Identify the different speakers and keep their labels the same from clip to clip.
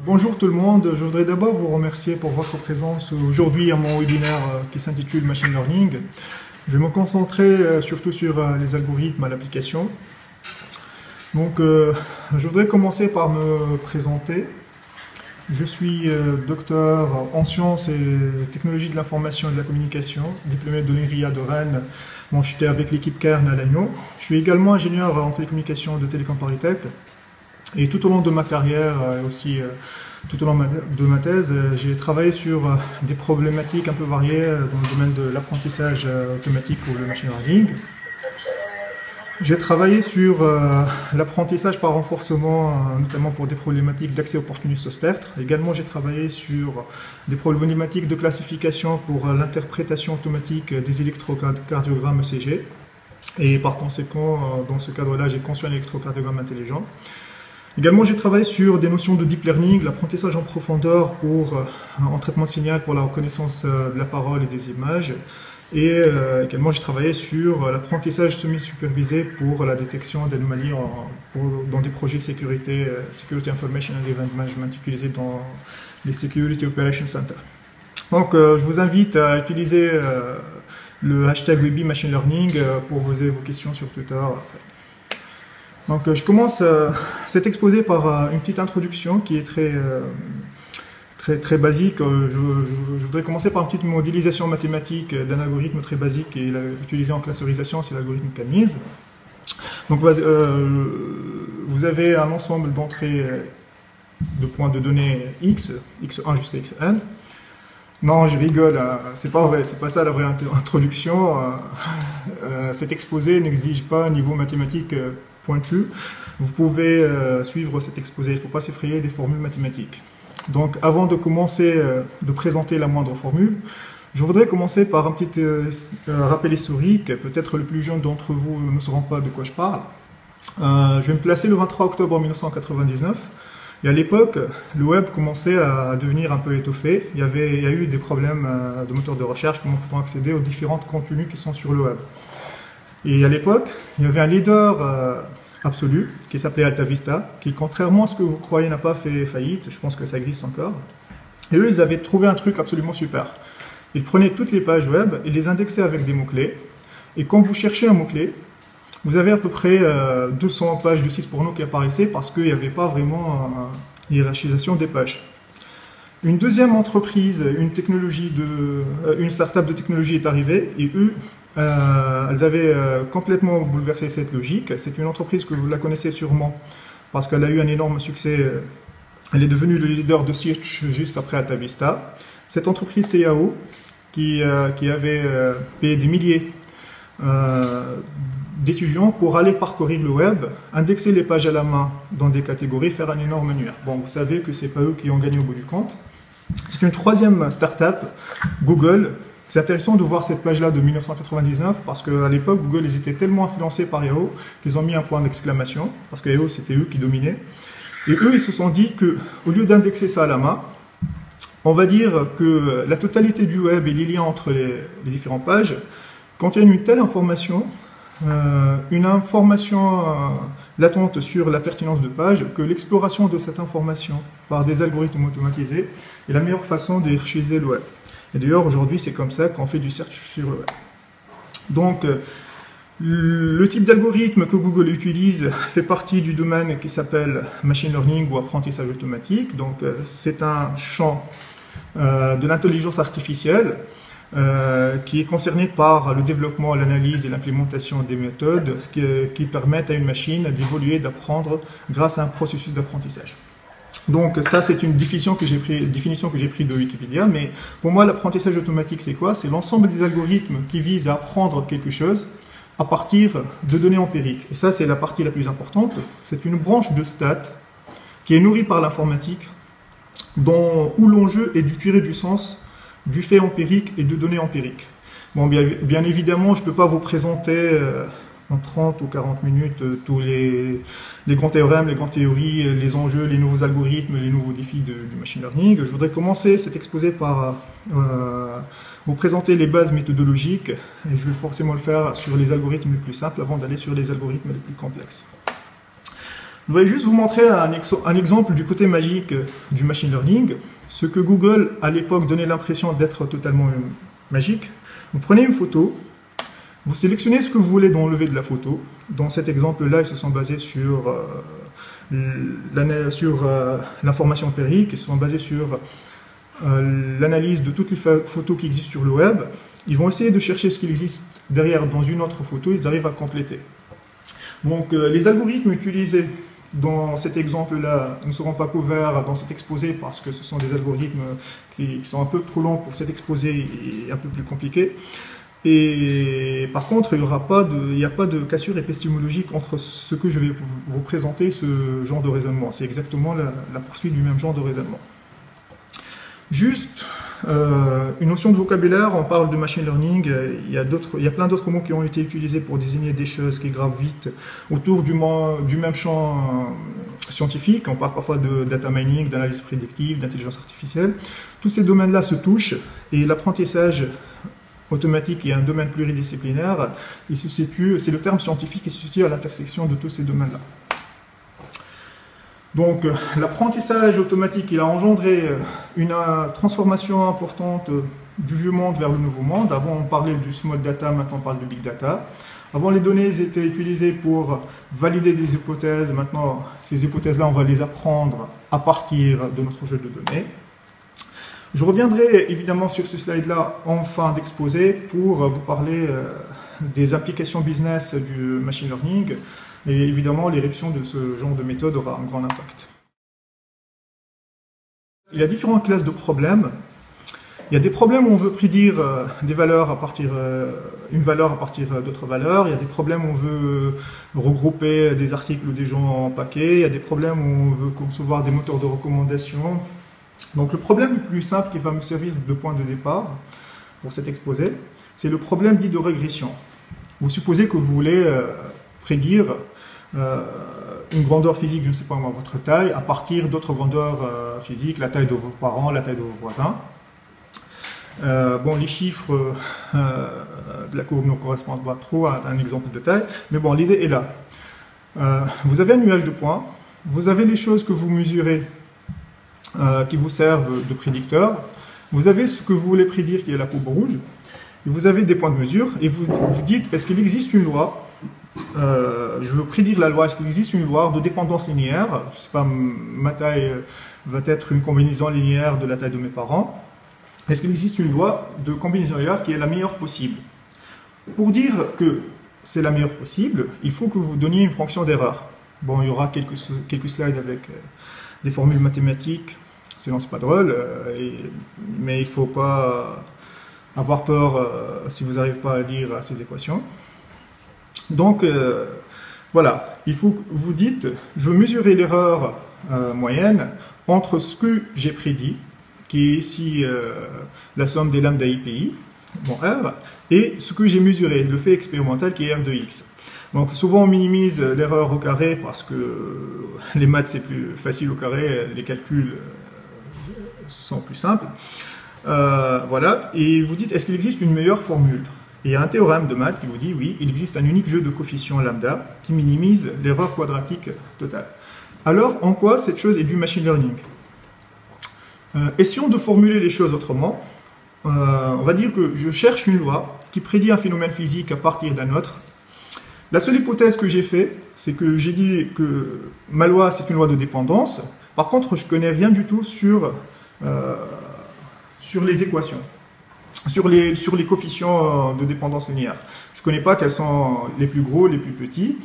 Speaker 1: Bonjour tout le monde, je voudrais d'abord vous remercier pour votre présence aujourd'hui à mon webinaire qui s'intitule Machine Learning. Je vais me concentrer surtout sur les algorithmes à l'application. Donc je voudrais commencer par me présenter. Je suis docteur en sciences et technologies de l'information et de la communication, diplômé de l'INRIA de Rennes. Bon, j'étais avec l'équipe Kern à Lannion. Je suis également ingénieur en télécommunications de Télécom Paris-Tech. Et tout au long de ma carrière, et aussi tout au long de ma thèse, j'ai travaillé sur des problématiques un peu variées dans le domaine de l'apprentissage automatique ou le machine learning. J'ai travaillé sur l'apprentissage par renforcement, notamment pour des problématiques d'accès opportuniste au spectre. Également, j'ai travaillé sur des problématiques de classification pour l'interprétation automatique des électrocardiogrammes ECG. Et par conséquent, dans ce cadre-là, j'ai conçu un électrocardiogramme intelligent. Également, j'ai travaillé sur des notions de deep learning, l'apprentissage en profondeur en traitement de signal pour la reconnaissance de la parole et des images. Et également, j'ai travaillé sur l'apprentissage semi-supervisé pour la détection d'anomalies dans des projets sécurité, Security Information and Event Management utilisés dans les Security Operations Center. Donc, je vous invite à utiliser le hashtag Webi Machine Learning pour poser vos questions sur Twitter. Donc, je commence cet exposé par une petite introduction qui est très basique. Je voudrais commencer par une petite modélisation mathématique d'un algorithme très basique et utilisé en classerisation, c'est l'algorithme K-means. Donc, vous avez un ensemble d'entrées de points de données x, x1 jusqu'à xn. Non, je rigole, c'est pas vrai, c'est pas ça la vraie introduction. Cet exposé n'exige pas un niveau mathématique pointu. Vous pouvez suivre cet exposé, il ne faut pas s'effrayer des formules mathématiques. Donc, avant de commencer de présenter la moindre formule, je voudrais commencer par un petit rappel historique. Peut-être le plus jeune d'entre vous ne sauront pas de quoi je parle. Je vais me placer le 23 octobre 1999. Et à l'époque, le web commençait à devenir un peu étoffé. Il y a eu des problèmes de moteur de recherche, comment peut-on accéder aux différents contenus qui sont sur le web. Et à l'époque, il y avait un leader absolu qui s'appelait AltaVista, qui, contrairement à ce que vous croyez, n'a pas fait faillite. Je pense que ça existe encore. Et eux, ils avaient trouvé un truc absolument super. Ils prenaient toutes les pages web et les indexaient avec des mots-clés. Et quand vous cherchez un mot-clé, vous avez à peu près 200 pages de sites porno qui apparaissaient parce qu'il n'y avait pas vraiment hiérarchisation des pages. Une deuxième entreprise, une start-up de technologie est arrivée et eux, elles avaient complètement bouleversé cette logique. C'est une entreprise que vous la connaissez sûrement parce qu'elle a eu un énorme succès. Elle est devenue le leader de Search juste après AltaVista. Cette entreprise, c'est Yahoo, qui avait payé des milliers d'étudiants pour aller parcourir le web, indexer les pages à la main dans des catégories, faire un énorme annuaire. Bon, vous savez que ce n'est pas eux qui ont gagné au bout du compte. C'est une troisième start-up, Google. C'est intéressant de voir cette page-là de 1999 parce qu'à l'époque, Google, ils étaient tellement influencés par Yahoo qu'ils ont mis un point d'exclamation parce que Yahoo, c'était eux qui dominaient. Et eux, ils se sont dit qu'au lieu d'indexer ça à la main, on va dire que la totalité du web et les liens entre les différentes pages contiennent une telle information, une information latente sur la pertinence de page, que l'exploration de cette information par des algorithmes automatisés est la meilleure façon de hiérarchiser le web. Et d'ailleurs, aujourd'hui, c'est comme ça qu'on fait du search sur le web. Donc, le type d'algorithme que Google utilise fait partie du domaine qui s'appelle machine learning ou apprentissage automatique. Donc, c'est un champ de l'intelligence artificielle qui est concerné par le développement, l'analyse et l'implémentation des méthodes qui permettent à une machine d'évoluer, d'apprendre grâce à un processus d'apprentissage. Donc ça, c'est une définition que j'ai prise de Wikipédia, mais pour moi, l'apprentissage automatique, c'est quoi? C'est l'ensemble des algorithmes qui visent à apprendre quelque chose à partir de données empiriques. Et ça, c'est la partie la plus importante. C'est une branche de stats qui est nourrie par l'informatique, où l'enjeu est de tirer du sens du fait empirique et de données empiriques. Bon, bien évidemment, je ne peux pas vous présenter en 30 ou 40 minutes tous les grands théorèmes, les grandes théories, les enjeux, les nouveaux algorithmes, les nouveaux défis du machine learning. Je voudrais commencer cet exposé par vous présenter les bases méthodologiques, et je vais forcément le faire sur les algorithmes les plus simples avant d'aller sur les algorithmes les plus complexes. Je voudrais juste vous montrer un exemple du côté magique du machine learning, ce que Google, à l'époque, donnait l'impression d'être totalement magique. Vous prenez une photo, vous sélectionnez ce que vous voulez d'enlever de la photo. Dans cet exemple-là, ils se sont basés sur l'information empirique, ils se sont basés sur l'analyse de toutes les photos qui existent sur le web. Ils vont essayer de chercher ce qu'il existe derrière dans une autre photo, ils arrivent à compléter. Donc les algorithmes utilisés dans cet exemple-là ne seront pas couverts dans cet exposé parce que ce sont des algorithmes qui sont un peu trop longs pour cet exposé et un peu plus compliqués. Et par contre, il n'y a pas de cassure épistémologique entre ce que je vais vous présenter, ce genre de raisonnement. C'est exactement la poursuite du même genre de raisonnement. Juste une notion de vocabulaire, on parle de machine learning, il y a plein d'autres mots qui ont été utilisés pour désigner des choses qui gravitent autour du même champ scientifique. On parle parfois de data mining, d'analyse prédictive, d'intelligence artificielle. Tous ces domaines-là se touchent et l'apprentissage automatique est un domaine pluridisciplinaire. C'est le terme scientifique qui se situe à l'intersection de tous ces domaines-là. Donc, l'apprentissage automatique, il a engendré une transformation importante du vieux monde vers le nouveau monde. Avant, on parlait du small data, maintenant on parle de big data. Avant, les données étaient utilisées pour valider des hypothèses. Maintenant, ces hypothèses-là, on va les apprendre à partir de notre jeu de données. Je reviendrai évidemment sur ce slide-là en fin d'exposé pour vous parler des applications business du machine learning. Et évidemment, l'éruption de ce genre de méthode aura un grand impact. Il y a différentes classes de problèmes. Il y a des problèmes où on veut prédire une valeur à partir d'autres valeurs. Il y a des problèmes où on veut regrouper des articles ou des gens en paquets. Il y a des problèmes où on veut concevoir des moteurs de recommandation. Donc le problème le plus simple qui va me servir de point de départ pour cet exposé, c'est le problème dit de régression. Vous supposez que vous voulez prédire une grandeur physique, je ne sais pas moi, votre taille, à partir d'autres grandeurs physiques, la taille de vos parents, la taille de vos voisins. Bon, les chiffres de la courbe ne correspondent pas trop à un exemple de taille, mais bon, l'idée est là. Vous avez un nuage de points, vous avez les choses que vous mesurez qui vous servent de prédicteurs, vous avez ce que vous voulez prédire qui est la courbe rouge, et vous avez des points de mesure, et vous vous dites, est-ce qu'il existe une loi je veux prédire la loi. Est-ce qu'il existe une loi de dépendance linéaire? Je ne sais pas, ma taille va être une combinaison linéaire de la taille de mes parents. Est-ce qu'il existe une loi de combinaison linéaire qui est la meilleure possible? Pour dire que c'est la meilleure possible, il faut que vous donniez une fonction d'erreur. Bon, il y aura quelques slides avec des formules mathématiques, sinon c'est pas drôle, mais il ne faut pas avoir peur si vous n'arrivez pas à lire ces équations. Donc, voilà, il faut que vous dites, je veux mesurer l'erreur moyenne entre ce que j'ai prédit, qui est ici la somme des lambda IPI, bon, R, et ce que j'ai mesuré, le fait expérimental qui est R de X. Donc souvent on minimise l'erreur au carré parce que les maths c'est plus facile au carré, les calculs sont plus simples. Voilà, et vous dites, est-ce qu'il existe une meilleure formule? Et il y a un théorème de maths qui vous dit, oui, il existe un unique jeu de coefficients lambda qui minimise l'erreur quadratique totale. Alors, en quoi cette chose est du machine learning? Essayons de formuler les choses autrement. On va dire que je cherche une loi qui prédit un phénomène physique à partir d'un autre. La seule hypothèse que j'ai faite, c'est que j'ai dit que ma loi, c'est une loi de dépendance. Par contre, je ne connais rien du tout sur les équations. Sur les coefficients de dépendance linéaire. Je ne connais pas quels sont les plus gros, les plus petits.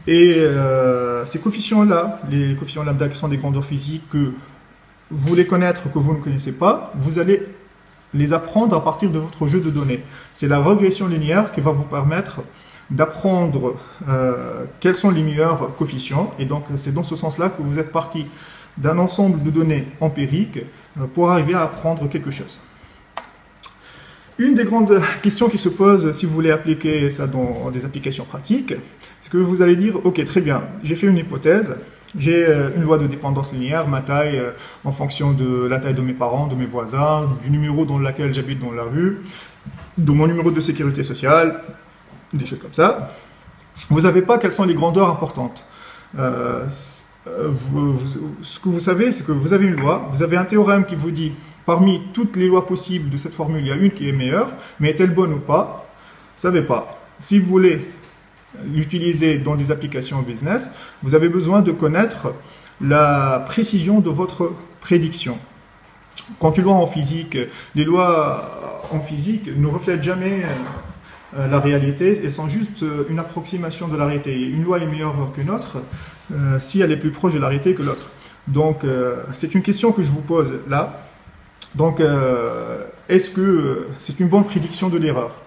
Speaker 1: Et ces coefficients-là, les coefficients lambda qui sont des grandeurs physiques que vous voulez connaître, que vous ne connaissez pas, vous allez les apprendre à partir de votre jeu de données. C'est la régression linéaire qui va vous permettre d'apprendre quels sont les meilleurs coefficients. Et donc, c'est dans ce sens-là que vous êtes parti d'un ensemble de données empiriques pour arriver à apprendre quelque chose. Une des grandes questions qui se posent si vous voulez appliquer ça dans des applications pratiques, c'est que vous allez dire, ok, très bien, j'ai fait une hypothèse, j'ai une loi de dépendance linéaire, ma taille en fonction de la taille de mes parents, de mes voisins, du numéro dans lequel j'habite dans la rue, de mon numéro de sécurité sociale, des choses comme ça. Vous n'avez pas quelles sont les grandeurs importantes. Ce que vous savez, c'est que vous avez une loi, vous avez un théorème qui vous dit, parmi toutes les lois possibles de cette formule, il y a une qui est meilleure, mais est-elle bonne ou pas? Vous ne savez pas. Si vous voulez l'utiliser dans des applications business, vous avez besoin de connaître la précision de votre prédiction. Quand une loi en physique, les lois en physique ne reflètent jamais la réalité, elles sont juste une approximation de la réalité. Une loi est meilleure qu'une autre si elle est plus proche de la réalité que l'autre. Donc, c'est une question que je vous pose là. Donc, est-ce que c'est une bonne prédiction de l'erreur?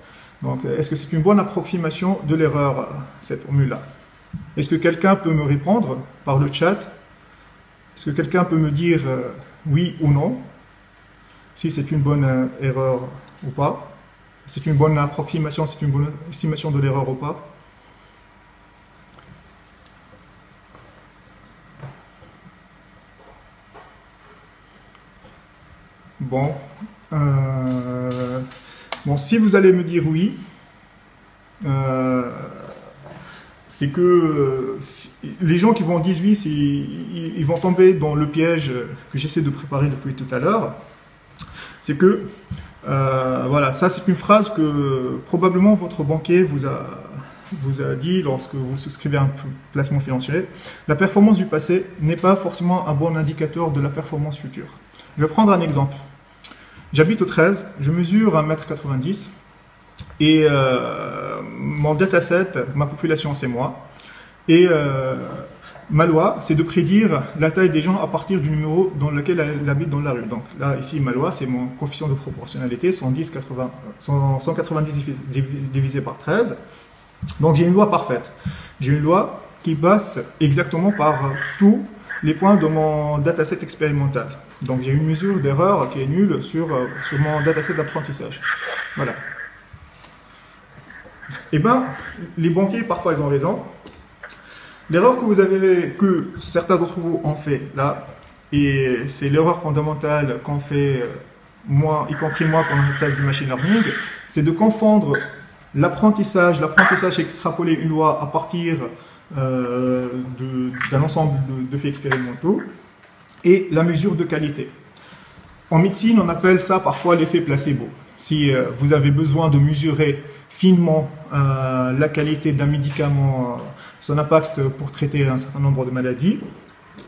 Speaker 1: Donc, est-ce que c'est une bonne approximation de l'erreur, cette formule-là? Est-ce que quelqu'un peut me répondre par le chat? Est-ce que quelqu'un peut me dire oui ou non, si c'est une bonne erreur ou pas? C'est une bonne approximation, c'est une bonne estimation de l'erreur ou pas? Bon. Bon, si vous allez me dire oui, c'est que les gens qui vont dire oui, ils vont tomber dans le piège que j'essaie de préparer depuis tout à l'heure. C'est que, voilà, ça c'est une phrase que probablement votre banquier vous a dit lorsque vous souscrivez un placement financier. La performance du passé n'est pas forcément un bon indicateur de la performance future. Je vais prendre un exemple. J'habite au 13, je mesure 1,90 m et mon dataset, ma population c'est moi. Et ma loi, c'est de prédire la taille des gens à partir du numéro dans lequel elle habite dans la rue. Donc là, ici, ma loi, c'est mon coefficient de proportionnalité, 190 divisé par 13. Donc j'ai une loi parfaite. J'ai une loi qui passe exactement par tous les points de mon dataset expérimental. Donc j'ai une mesure d'erreur qui est nulle sur mon dataset d'apprentissage. Voilà. Eh bien, les banquiers, parfois, ils ont raison. L'erreur que certains d'entre vous ont fait là, et c'est l'erreur fondamentale qu'on fait, moi, y compris moi, quand on attaque du machine learning, c'est de confondre l'apprentissage extrapoler une loi à partir d'un ensemble de faits expérimentaux, et la mesure de qualité. En médecine, on appelle ça parfois l'effet placebo. Si vous avez besoin de mesurer finement la qualité d'un médicament, son impact pour traiter un certain nombre de maladies,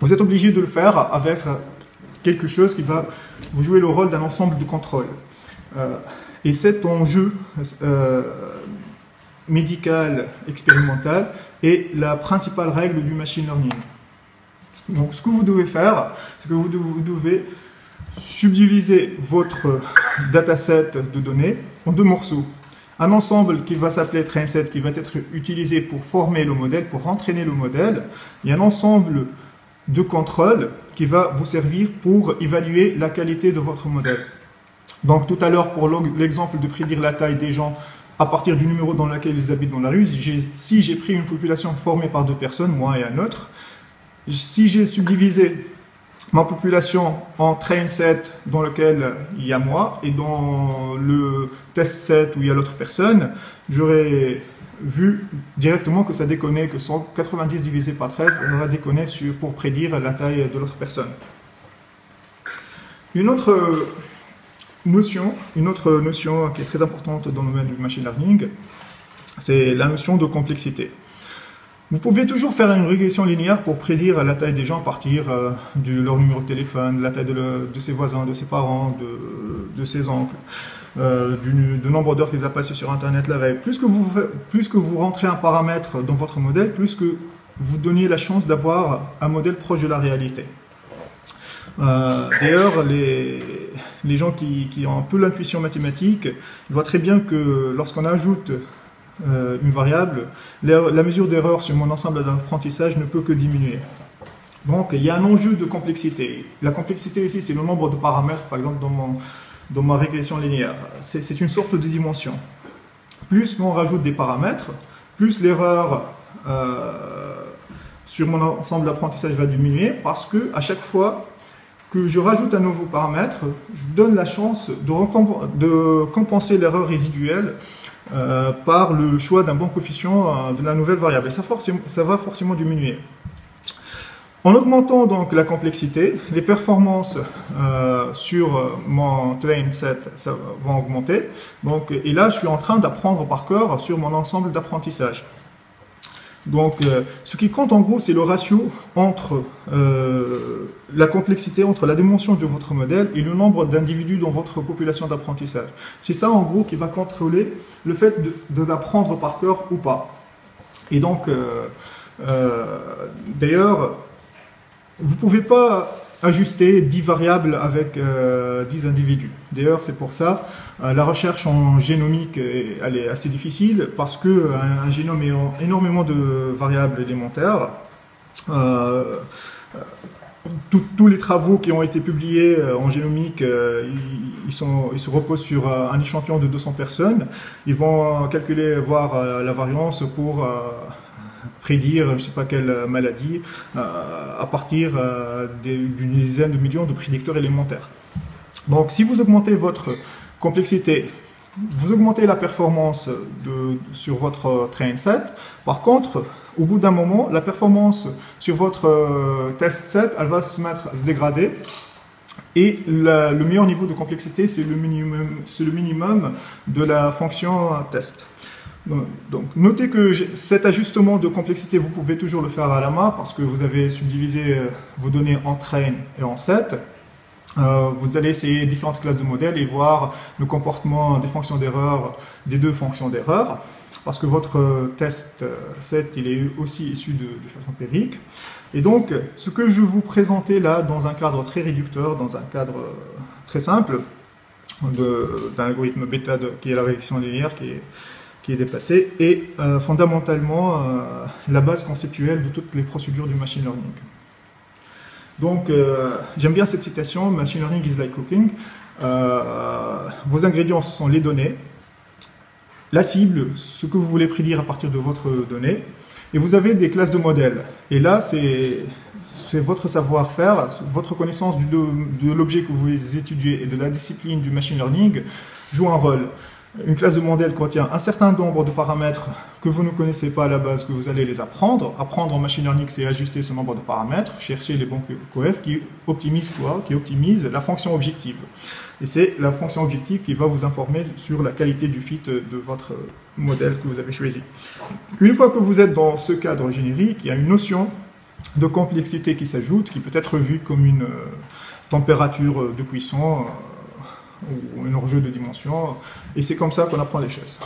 Speaker 1: vous êtes obligé de le faire avec quelque chose qui va vous jouer le rôle d'un ensemble de contrôle. Et cet enjeu médical expérimental est la principale règle du machine learning. Donc ce que vous devez faire, c'est que vous devez subdiviser votre dataset de données en deux morceaux. Un ensemble qui va s'appeler trainset, qui va être utilisé pour former le modèle, pour entraîner le modèle, et un ensemble de contrôles qui va vous servir pour évaluer la qualité de votre modèle. Donc tout à l'heure, pour l'exemple de prédire la taille des gens à partir du numéro dans lequel ils habitent dans la rue, si j'ai pris une population formée par deux personnes, moi et un autre, si j'ai subdivisé ma population en train set dans lequel il y a moi et dans le test set où il y a l'autre personne, j'aurais vu directement que ça déconnait, que 190 divisé par 13, ça va déconner pour prédire la taille de l'autre personne. Une autre notion qui est très importante dans le domaine du machine learning, c'est la notion de complexité. Vous pouvez toujours faire une régression linéaire pour prédire la taille des gens à partir de leur numéro de téléphone, la taille de ses voisins, de ses parents, de ses oncles, du nombre d'heures qu'ils ont passé sur Internet la veille. Plus que vous rentrez un paramètre dans votre modèle, plus que vous donnez la chance d'avoir un modèle proche de la réalité. D'ailleurs, les gens qui ont un peu l'intuition mathématique, ils voient très bien que lorsqu'on ajoute une variable, la mesure d'erreur sur mon ensemble d'apprentissage ne peut que diminuer. Donc il y a un enjeu de complexité. La complexité ici, c'est le nombre de paramètres, par exemple dans ma régression linéaire. C'est une sorte de dimension. Plus on rajoute des paramètres, plus l'erreur sur mon ensemble d'apprentissage va diminuer, parce que à chaque fois que je rajoute un nouveau paramètre, je donne la chance de compenser l'erreur résiduelle par le choix d'un bon coefficient de la nouvelle variable. Et ça va forcément diminuer. En augmentant donc la complexité, les performances sur mon train set vont augmenter. Donc, et là, je suis en train d'apprendre par cœur sur mon ensemble d'apprentissage. Donc, ce qui compte en gros, c'est le ratio entre la complexité, entre la dimension de votre modèle et le nombre d'individus dans votre population d'apprentissage. C'est ça en gros qui va contrôler le fait d'apprendre par cœur ou pas. Et donc, d'ailleurs, vous ne pouvez pas ajuster 10 variables avec 10 individus. D'ailleurs, c'est pour ça la recherche en génomique, elle est assez difficile parce qu'un génome ayant énormément de variables élémentaires, tous les travaux qui ont été publiés en génomique, ils se reposent sur un échantillon de 200 personnes. Ils vont calculer, voir la variance pour prédire je ne sais pas quelle maladie à partir d'une dizaine de millions de prédicteurs élémentaires. Donc si vous augmentez votre complexité, vous augmentez la performance sur votre train set. Par contre, au bout d'un moment, la performance sur votre test set, elle va se mettre à se dégrader. Et le meilleur niveau de complexité, c'est le minimum de la fonction test. Donc, notez que cet ajustement de complexité, vous pouvez toujours le faire à la main parce que vous avez subdivisé vos données en train et en set. Vous allez essayer différentes classes de modèles et voir le comportement des fonctions d'erreur des deux fonctions d'erreur parce que votre test set, il est aussi issu de façon empirique. Et donc, ce que je vous présentais là dans un cadre très réducteur, dans un cadre très simple d'un algorithme bêta qui est la régression linéaire qui est déplacé et fondamentalement la base conceptuelle de toutes les procédures du machine learning. Donc, j'aime bien cette citation, machine learning is like cooking. Vos ingrédients sont les données, la cible, ce que vous voulez prédire à partir de votre donnée, et vous avez des classes de modèles. Et là, c'est votre savoir-faire, votre connaissance de l'objet que vous étudiez et de la discipline du machine learning joue un rôle. Une classe de modèle contient un certain nombre de paramètres que vous ne connaissez pas à la base, que vous allez les apprendre. Apprendre en machine learning, c'est ajuster ce nombre de paramètres, chercher les bons coefs qui optimisent quoi? Qui optimisent la fonction objective. Et c'est la fonction objective qui va vous informer sur la qualité du fit de votre modèle que vous avez choisi. Une fois que vous êtes dans ce cadre générique, il y a une notion de complexité qui s'ajoute, qui peut être vue comme une température de cuisson, ou un enjeu de dimension, et c'est comme ça qu'on apprend les choses.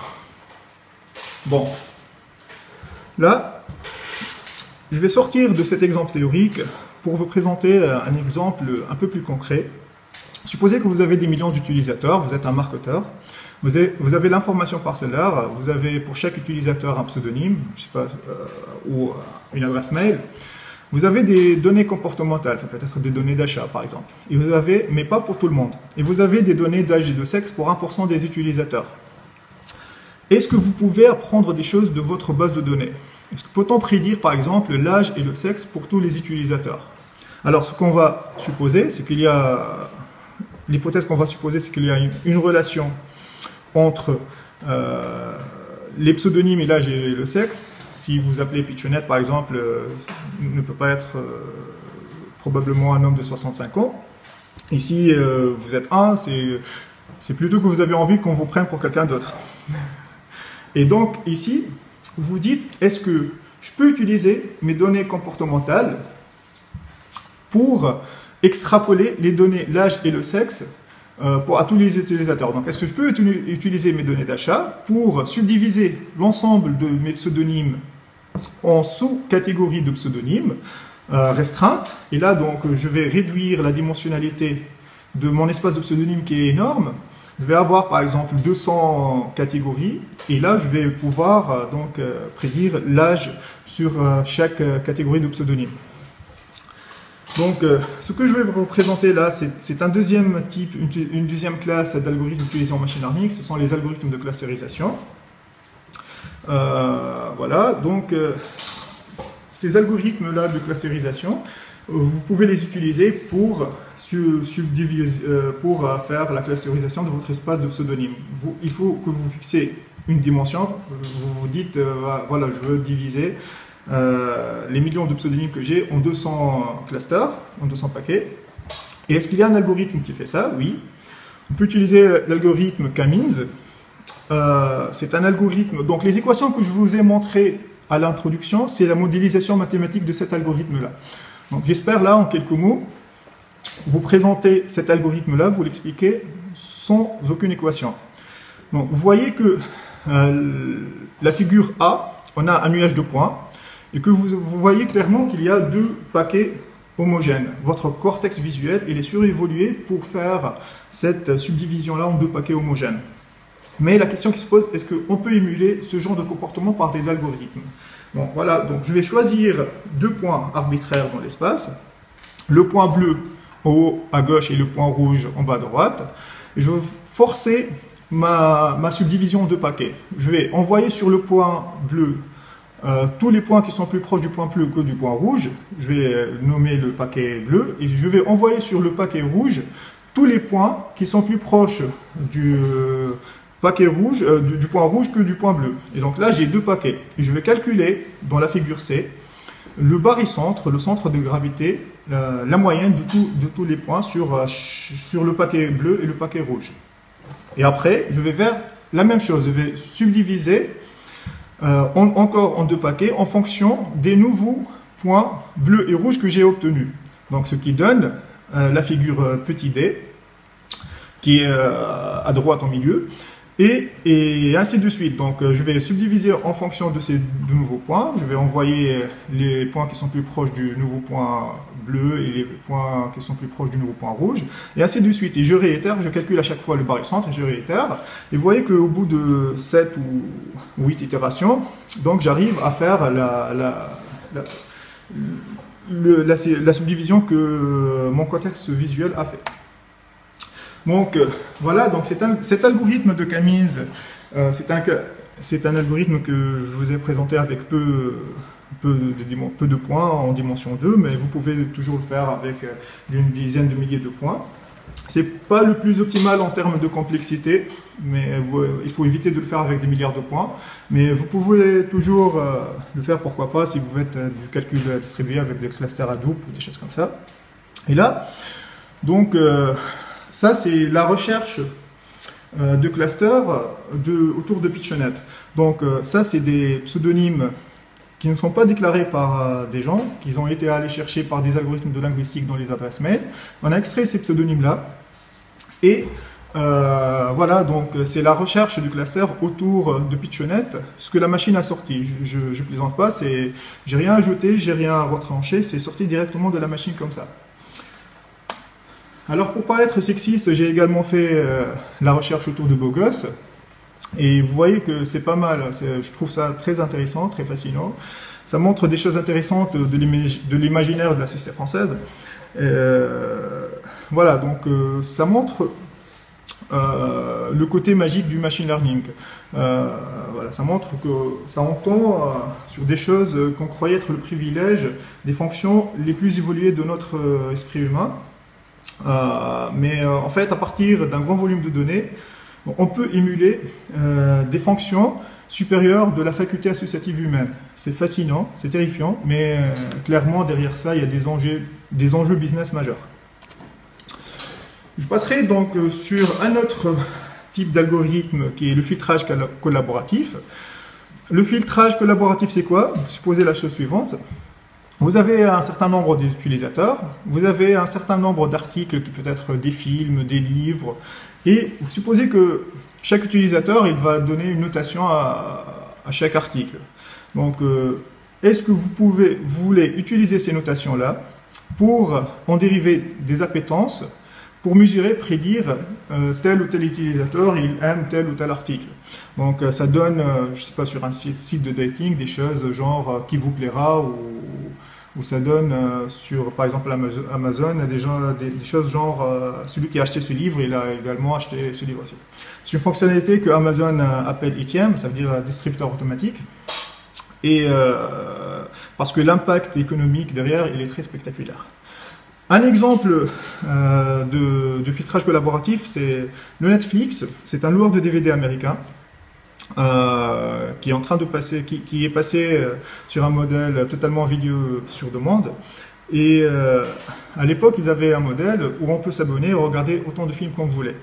Speaker 1: Bon, là, je vais sortir de cet exemple théorique pour vous présenter un exemple un peu plus concret. Supposez que vous avez des millions d'utilisateurs, vous êtes un marketeur, vous avez l'information parcellaire, vous avez pour chaque utilisateur un pseudonyme, je sais pas, ou une adresse mail. Vous avez des données comportementales, ça peut être des données d'achat par exemple, et vous avez, mais pas pour tout le monde. Et vous avez des données d'âge et de sexe pour 1% des utilisateurs. Est-ce que vous pouvez apprendre des choses de votre base de données? Est-ce que peut-on prédire par exemple l'âge et le sexe pour tous les utilisateurs? Alors ce qu'on va supposer, c'est qu'il y a, l'hypothèse qu'on va supposer, c'est qu'il y a une relation entre les pseudonymes et l'âge et le sexe. Si vous appelez Pitchounette, par exemple, ne peut pas être probablement un homme de 65 ans. Ici, vous êtes un, c'est plutôt que vous avez envie qu'on vous prenne pour quelqu'un d'autre. Et donc, ici, vous dites, est-ce que je peux utiliser mes données comportementales pour extrapoler les données, l'âge et le sexe à tous les utilisateurs. Donc, est-ce que je peux utiliser mes données d'achat pour subdiviser l'ensemble de mes pseudonymes en sous-catégories de pseudonymes restreintes? Et là, donc, je vais réduire la dimensionnalité de mon espace de pseudonymes qui est énorme. Je vais avoir, par exemple, 200 catégories. Et là, je vais pouvoir prédire l'âge sur chaque catégorie de pseudonymes. Donc, ce que je vais vous présenter là, c'est un deuxième type, une deuxième classe d'algorithmes utilisés en machine learning. Ce sont les algorithmes de clusterisation. Voilà, donc ces algorithmes-là de clusterisation, vous pouvez les utiliser pour faire la clusterisation de votre espace de pseudonymes. Il faut que vous fixiez une dimension. Vous vous dites, voilà, je veux diviser les millions de pseudonymes que j'ai en 200 clusters, en 200 paquets. Et est-ce qu'il y a un algorithme qui fait ça? Oui. On peut utiliser l'algorithme K-means. C'est un algorithme. Donc les équations que je vous ai montrées à l'introduction, c'est la modélisation mathématique de cet algorithme-là. Donc j'espère là, en quelques mots, vous présenter cet algorithme-là, vous l'expliquer sans aucune équation. Donc vous voyez que la figure A, on a un nuage de points, et que vous voyez clairement qu'il y a deux paquets homogènes. Votre cortex visuel, il est surévolué pour faire cette subdivision-là en deux paquets homogènes. Mais la question qui se pose, est-ce qu'on peut émuler ce genre de comportement par des algorithmes? Bon, voilà, donc je vais choisir deux points arbitraires dans l'espace, le point bleu en haut à gauche et le point rouge en bas à droite. Et je vais forcer ma subdivision en deux paquets. Je vais envoyer sur le point bleu tous les points qui sont plus proches du point bleu que du point rouge. Je vais nommer le paquet bleu et je vais envoyer sur le paquet rouge tous les points qui sont plus proches du paquet rouge, du point rouge que du point bleu. Et donc là, j'ai deux paquets. Et je vais calculer, dans la figure C, le barycentre, le centre de gravité, la moyenne de tous les points sur le paquet bleu et le paquet rouge. Et après, je vais faire la même chose. Je vais subdiviser encore en deux paquets en fonction des nouveaux points bleus et rouges que j'ai obtenus. Donc ce qui donne la figure petit d, qui est à droite en milieu. Et ainsi de suite. Donc je vais subdiviser en fonction de ces deux nouveaux points. Je vais envoyer les points qui sont plus proches du nouveau point bleu et les points qui sont plus proches du nouveau point rouge. Et ainsi de suite. Et je réitère, je calcule à chaque fois le barycentre et je réitère. Et vous voyez qu'au bout de 7 ou 8 itérations, donc j'arrive à faire la subdivision que mon cortex visuel a fait. Donc voilà, donc cet algorithme de K-means, c'est un algorithme que je vous ai présenté avec peu de points en dimension 2, mais vous pouvez toujours le faire avec une dizaine de milliers de points. C'est pas le plus optimal en termes de complexité, mais il faut éviter de le faire avec des milliards de points. Mais vous pouvez toujours le faire, pourquoi pas, si vous faites du calcul distribué avec des clusters Hadoop ou des choses comme ça. Et là, donc ça, c'est la recherche de clusters autour de PitchNet. Donc ça, c'est des pseudonymes qui ne sont pas déclarés par des gens, qui ont été allés chercher par des algorithmes de linguistique dans les adresses mail. On a extrait ces pseudonymes-là. Et voilà, donc c'est la recherche du cluster autour de PitchNet, ce que la machine a sorti. Je plaisante pas, j'ai rien ajouté, j'ai rien retranché, c'est sorti directement de la machine comme ça. Alors pour pas être sexiste, j'ai également fait la recherche autour de Bogos. Et vous voyez que c'est pas mal, je trouve ça très intéressant, très fascinant. Ça montre des choses intéressantes de l'imaginaire de la société française. Voilà, donc ça montre le côté magique du machine learning. Voilà, ça montre que ça entend sur des choses qu'on croyait être le privilège des fonctions les plus évoluées de notre esprit humain. Mais en fait, à partir d'un grand volume de données, on peut émuler des fonctions supérieures de la faculté associative humaine. C'est fascinant, c'est terrifiant, mais clairement, derrière ça, il y a des enjeux business majeurs. Je passerai donc sur un autre type d'algorithme qui est le filtrage collaboratif. Le filtrage collaboratif, c'est quoi? Vous supposez la chose suivante. Vous avez un certain nombre d'utilisateurs, vous avez un certain nombre d'articles qui peut être des films, des livres, et vous supposez que chaque utilisateur il va donner une notation à chaque article. Donc, est-ce que vous voulez utiliser ces notations-là pour en dériver des appétences, pour mesurer, prédire tel ou tel utilisateur, il aime tel ou tel article. Donc ça donne, je ne sais pas, sur un site de dating, des choses genre qui vous plaira, ou ça donne sur, par exemple, Amazon, des choses genre celui qui a acheté ce livre, il a également acheté ce livre aussi. C'est une fonctionnalité que Amazon appelle ETM, ça veut dire distributeur automatique. Et parce que l'impact économique derrière, il est très spectaculaire. Un exemple de filtrage collaboratif, c'est le Netflix. C'est un loueur de DVD américain. qui est en train de passer, qui est passé sur un modèle totalement vidéo sur demande. Et à l'époque, ils avaient un modèle où on peut s'abonner et regarder autant de films qu'on voulait.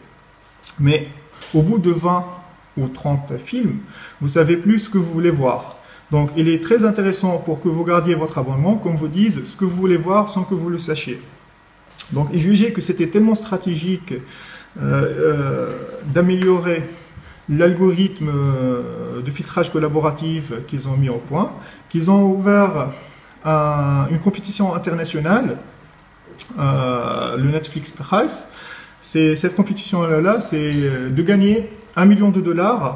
Speaker 1: Mais au bout de 20 ou 30 films, vous savez plus ce que vous voulez voir. Donc, il est très intéressant pour que vous gardiez votre abonnement, qu'on vous dise ce que vous voulez voir sans que vous le sachiez. Donc, ils jugeaient que c'était tellement stratégique d'améliorer l'algorithme de filtrage collaboratif qu'ils ont mis au point, qu'ils ont ouvert une compétition internationale, le Netflix Prize. Cette compétition-là, c'est de gagner $1 million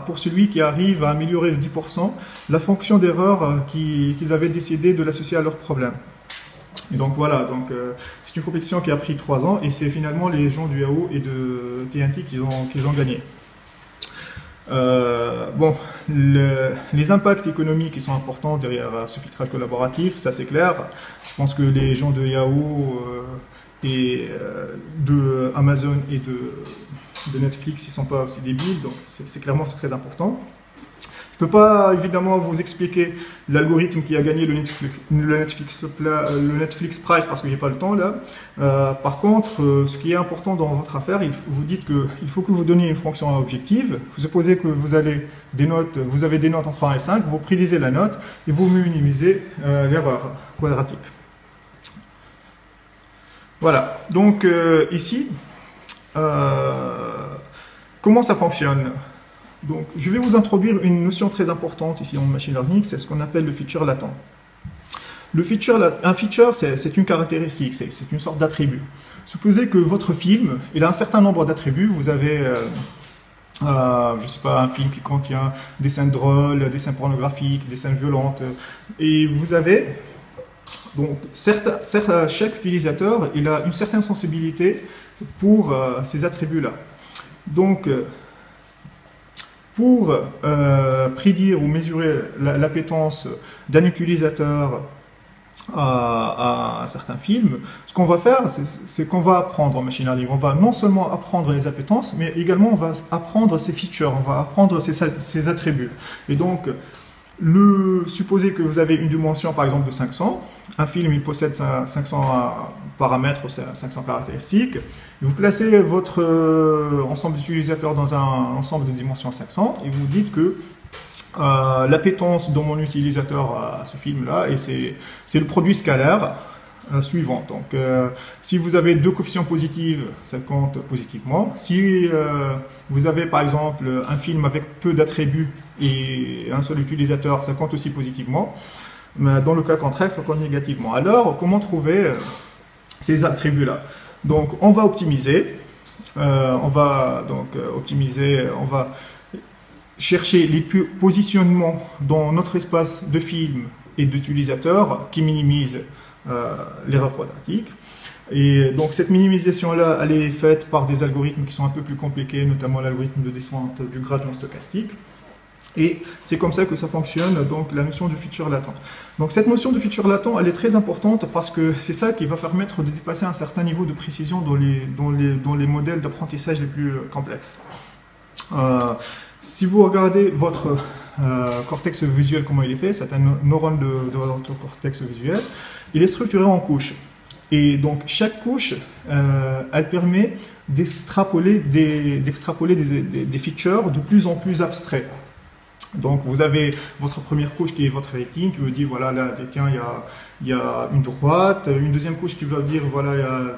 Speaker 1: pour celui qui arrive à améliorer de 10% la fonction d'erreur qu'ils avaient décidé de l'associer à leur problème. Et donc voilà, c'est une compétition qui a pris 3 ans et c'est finalement les gens du Yahoo et de TNT qui ont gagné. Les impacts économiques qui sont importants derrière ce filtrage collaboratif, ça c'est clair. Je pense que les gens de Yahoo et de Amazon et de Netflix, ils ne sont pas aussi débiles, donc c'est clairement très important. Je ne peux pas évidemment vous expliquer l'algorithme qui a gagné le Netflix Prize parce que j'ai pas le temps là. Par contre, ce qui est important dans votre affaire, vous dites qu'il faut que vous donniez une fonction objective. Vous supposez que vous avez des notes entre 1 et 5, vous prédisez la note et vous minimisez l'erreur quadratique. Voilà, donc ici, comment ça fonctionne? Donc, je vais vous introduire une notion très importante ici en machine learning, c'est ce qu'on appelle le feature latent. Un feature, c'est une caractéristique, c'est une sorte d'attribut. Supposez que votre film, il a un certain nombre d'attributs. Vous avez, je sais pas, un film qui contient des scènes drôles, des scènes pornographiques, des scènes violentes, et vous avez donc chaque utilisateur, il a une certaine sensibilité pour ces attributs-là. Donc pour prédire ou mesurer l'appétence d'un utilisateur à un certain film, ce qu'on va faire, c'est qu'on va apprendre en machine learning. On va non seulement apprendre les appétences, mais également on va apprendre ses features, on va apprendre ses attributs. Et donc, supposez que vous avez une dimension par exemple de 500, un film il possède 500 paramètres, 500 caractéristiques, vous placez votre ensemble d'utilisateurs dans un ensemble de dimension 500 et vous dites que l'appétence de mon utilisateur à ce film-là, et c'est le produit scalaire suivant. Donc, si vous avez 2 coefficients positifs, ça compte positivement. Si vous avez par exemple un film avec peu d'attributs et un seul utilisateur, ça compte aussi positivement. Mais dans le cas contraire, ça compte négativement. Alors, comment trouver ces attributs-là? Donc, on va optimiser. On va chercher les positionnements dans notre espace de film et d'utilisateurs qui minimisent l'erreur quadratique. Et donc cette minimisation-là, elle est faite par des algorithmes qui sont un peu plus compliqués, notamment l'algorithme de descente du gradient stochastique. Et c'est comme ça que ça fonctionne, donc la notion de feature latent. Donc cette notion de feature latent, elle est très importante parce que c'est ça qui va permettre de dépasser un certain niveau de précision dans les modèles d'apprentissage les plus complexes. Si vous regardez votre cortex visuel, comment il est fait, c'est un neurone de votre cortex visuel, il est structuré en couches. Et donc chaque couche, elle permet d'extrapoler des features de plus en plus abstraits. Donc vous avez votre première couche qui est votre rating, qui veut dire voilà, là, tiens, il y a une droite, une deuxième couche qui va dire voilà,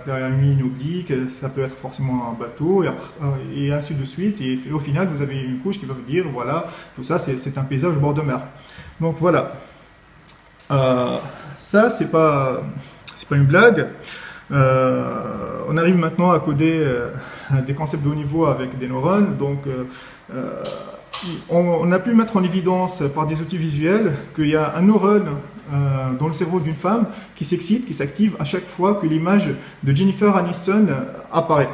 Speaker 1: il y a une ligne oblique, ça peut être forcément un bateau, et ainsi de suite. Et au final, vous avez une couche qui va vous dire voilà, tout ça c'est un paysage au bord de mer. Donc voilà, ça c'est pas une blague. On arrive maintenant à coder des concepts de haut niveau avec des neurones. Donc on a pu mettre en évidence par des outils visuels qu'il y a un neurone dans le cerveau d'une femme qui s'excite, qui s'active à chaque fois que l'image de Jennifer Aniston apparaît.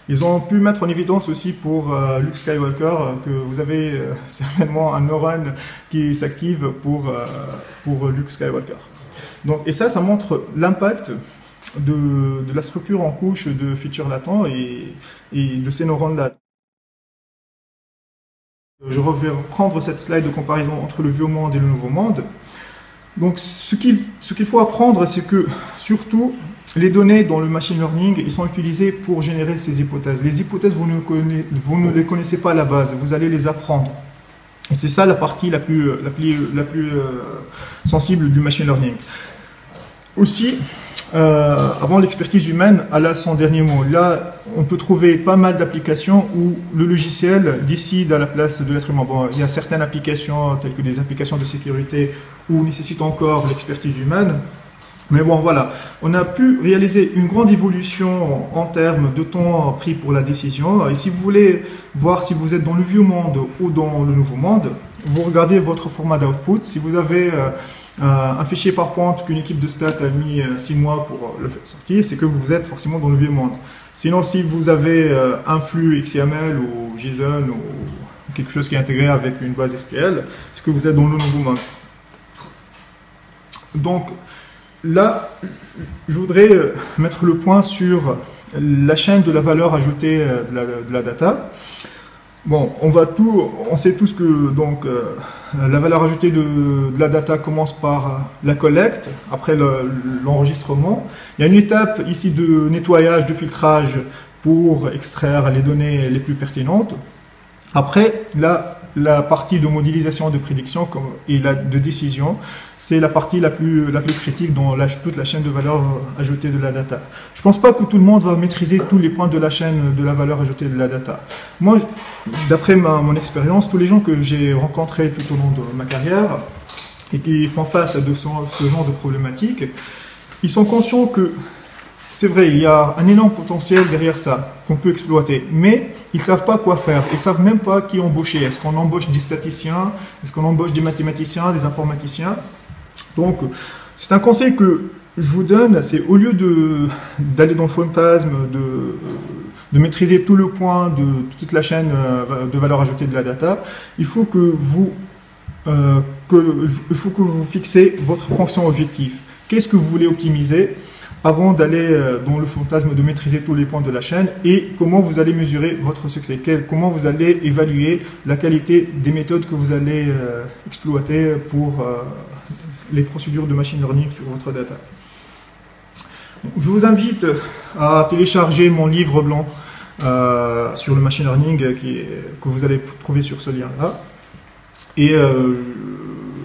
Speaker 1: Ils ont pu mettre en évidence aussi pour Luke Skywalker que vous avez certainement un neurone qui s'active pour Luke Skywalker. Donc, et ça montre l'impact de la structure en couche de feature latent et de ces neurones-là. Je vais reprendre cette slide de comparaison entre le vieux monde et le nouveau monde. Donc, ce qu'il faut apprendre, c'est que, surtout, les données dans le machine learning, ils sont utilisées pour générer ces hypothèses. Les hypothèses, vous ne les connaissez pas à la base, vous allez les apprendre. Et c'est ça la partie la plus sensible du machine learning. Aussi, avant l'expertise humaine, elle a son dernier mot. Là, on peut trouver pas mal d'applications où le logiciel décide à la place de l'être humain. Bon, il y a certaines applications, telles que des applications de sécurité, où nécessite encore l'expertise humaine. Mais bon, voilà, on a pu réaliser une grande évolution en termes de temps pris pour la décision. Et si vous voulez voir si vous êtes dans le vieux monde ou dans le nouveau monde, vous regardez votre format d'output. Si vous avez un fichier PowerPoint qu'une équipe de stats a mis 6 mois pour le faire sortir, c'est que vous êtes forcément dans le vieux monde. Sinon, si vous avez un flux XML ou JSON ou quelque chose qui est intégré avec une base SQL, c'est que vous êtes dans le nouveau monde. Donc, là, je voudrais mettre le point sur la chaîne de la valeur ajoutée de la data. Bon, on sait tous que donc, la valeur ajoutée de la data commence par la collecte, après l'enregistrement. Il y a une étape ici de nettoyage, de filtrage pour extraire les données les plus pertinentes. Après, la partie de modélisation de prédiction et de décision, c'est la partie la plus critique dans toute la chaîne de valeur ajoutée de la data. Je ne pense pas que tout le monde va maîtriser tous les points de la chaîne de la valeur ajoutée de la data. Moi, d'après mon expérience, tous les gens que j'ai rencontrés tout au long de ma carrière et qui font face à ce genre de problématiques, ils sont conscients que c'est vrai, il y a un énorme potentiel derrière ça qu'on peut exploiter, mais ils ne savent pas quoi faire. Ils ne savent même pas qui embaucher. Est-ce qu'on embauche des statisticiens? Est-ce qu'on embauche des mathématiciens, des informaticiens? Donc, c'est un conseil que je vous donne, c'est au lieu d'aller dans le fantasme, de maîtriser tout le point de toute la chaîne de valeur ajoutée de la data, il faut que vous fixez votre fonction objectif. Qu'est-ce que vous voulez optimiser avant d'aller dans le fantasme de maîtriser tous les points de la chaîne, et comment vous allez mesurer votre succès, comment vous allez évaluer la qualité des méthodes que vous allez exploiter pour les procédures de machine learning sur votre data. Je vous invite à télécharger mon livre blanc sur le machine learning que vous allez trouver sur ce lien-là, et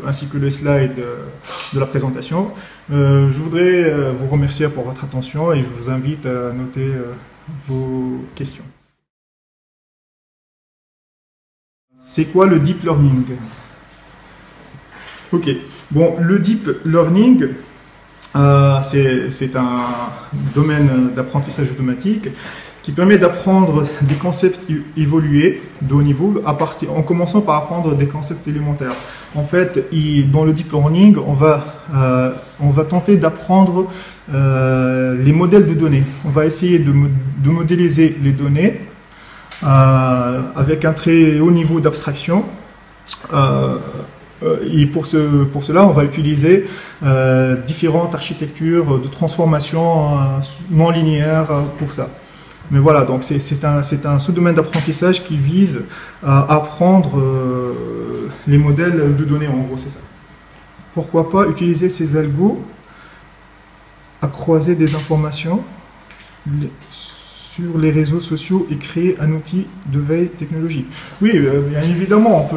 Speaker 1: ainsi que les slides de la présentation. Je voudrais vous remercier pour votre attention et je vous invite à noter vos questions. C'est quoi le deep learning? Ok, bon, le deep learning, c'est un domaine d'apprentissage automatique qui permet d'apprendre des concepts évolués de haut niveau en commençant par apprendre des concepts élémentaires. En fait, dans le deep learning, on va tenter d'apprendre les modèles de données. On va essayer de modéliser les données avec un très haut niveau d'abstraction. Et pour cela, on va utiliser différentes architectures de transformation non linéaires pour ça. Mais voilà, donc c'est un sous-domaine d'apprentissage qui vise à apprendre les modèles de données, en gros, c'est ça. Pourquoi pas utiliser ces algos à croiser des informations sur les réseaux sociaux et créer un outil de veille technologique? Oui, bien évidemment,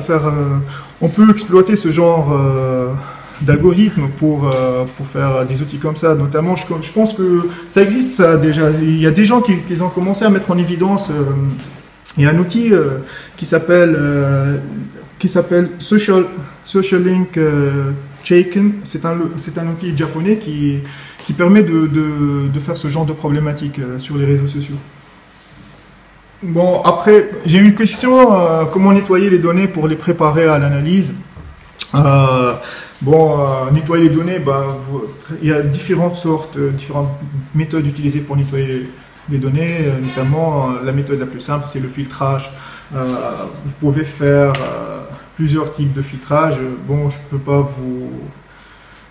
Speaker 1: on peut exploiter ce genre d'algorithmes pour faire des outils comme ça. Notamment, je pense que ça existe ça déjà. Il y a des gens qui ont commencé à mettre en évidence. Il y a un outil qui s'appelle Social Link Chain. C'est un outil japonais qui permet de faire ce genre de problématiques sur les réseaux sociaux. Bon, après, j'ai une question. Comment nettoyer les données pour les préparer à l'analyse? Nettoyer les données, il y a différentes méthodes utilisées pour nettoyer les données, notamment la méthode la plus simple, c'est le filtrage. Vous pouvez faire plusieurs types de filtrage. Bon, je ne peux pas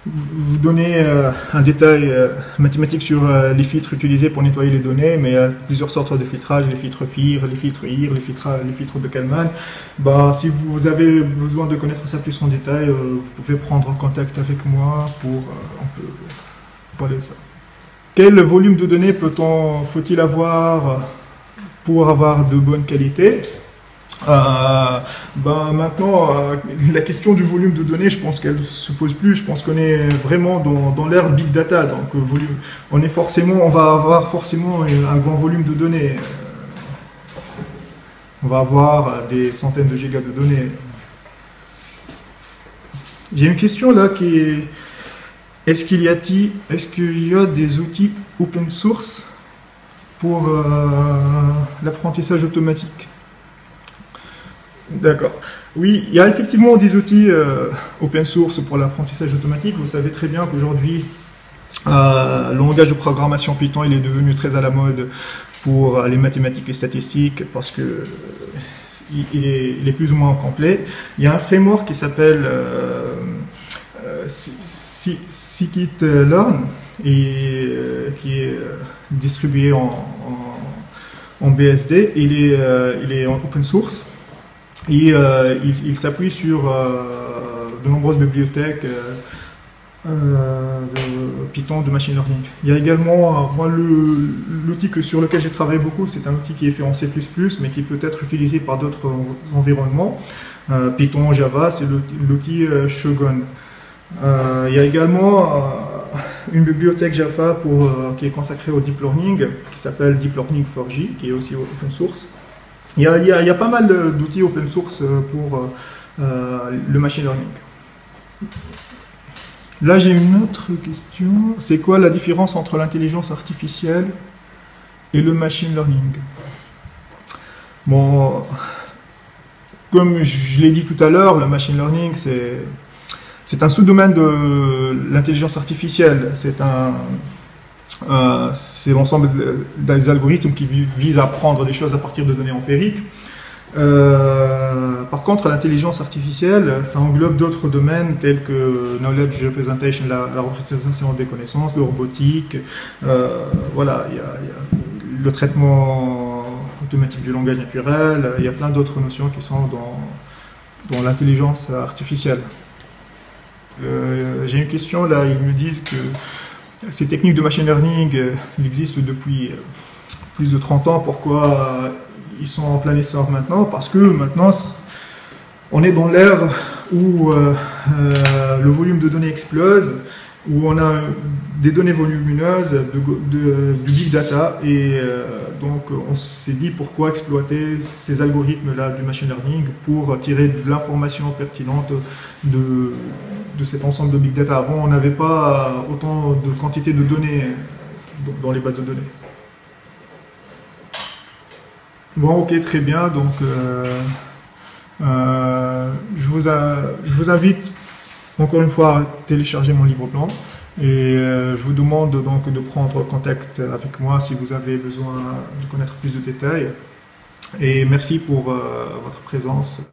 Speaker 1: vous donner un détail mathématique sur les filtres utilisés pour nettoyer les données, mais il y a plusieurs sortes de filtrage, les filtres FIR, les filtres IR, les filtres de Kalman. Bah, si vous avez besoin de connaître ça plus en détail, vous pouvez prendre contact avec moi pour on peut parler de ça. Quel volume de données faut-il avoir pour avoir de bonne qualité? Maintenant, la question du volume de données, je pense qu'elle ne se pose plus. Je pense qu'on est vraiment dans l'ère Big Data. Donc, on va avoir forcément un grand volume de données. On va avoir des centaines de gigas de données. J'ai une question là qui est: est-ce qu'il y a des outils open source pour l'apprentissage automatique? D'accord. Oui, il y a effectivement des outils open source pour l'apprentissage automatique. Vous savez très bien qu'aujourd'hui, le langage de programmation Python, il est devenu très à la mode pour les mathématiques et statistiques parce que il est plus ou moins complet. Il y a un framework qui s'appelle scikit-learn et qui est distribué en BSD. Il est en open source. Et il s'appuie sur de nombreuses bibliothèques de Python, de machine learning. Il y a également, moi, l'outil sur lequel j'ai travaillé beaucoup, c'est un outil qui est fait en C++, mais qui peut être utilisé par d'autres environnements. Python, Java, c'est l'outil Shogun. Il y a également une bibliothèque Java qui est consacrée au deep learning, qui s'appelle Deep Learning 4J, qui est aussi open source. Il y a pas mal d'outils open source pour le machine learning. Là, j'ai une autre question. C'est quoi la différence entre l'intelligence artificielle et le machine learning? Bon, comme je l'ai dit tout à l'heure, le machine learning, c'est un sous-domaine de l'intelligence artificielle. C'est l'ensemble des algorithmes qui visent à apprendre des choses à partir de données empiriques. Par contre, l'intelligence artificielle, ça englobe d'autres domaines tels que knowledge representation, la représentation des connaissances, la robotique, voilà, il y a le traitement automatique du langage naturel, il y a plein d'autres notions qui sont dans l'intelligence artificielle. J'ai une question là, ils me disent que ces techniques de machine learning, il existe depuis plus de 30 ans. Pourquoi ils sont en plein essor maintenant? Parce que maintenant, on est dans l'ère où le volume de données explose, où on a des données volumineuses, du big data, et donc on s'est dit pourquoi exploiter ces algorithmes-là du machine learning pour tirer de l'information pertinente de cet ensemble de big data. Avant, on n'avait pas autant de quantité de données dans les bases de données. Bon, ok, très bien. Donc, je vous invite encore une fois à télécharger mon livre blanc et je vous demande donc de prendre contact avec moi si vous avez besoin de connaître plus de détails. Et merci pour votre présence.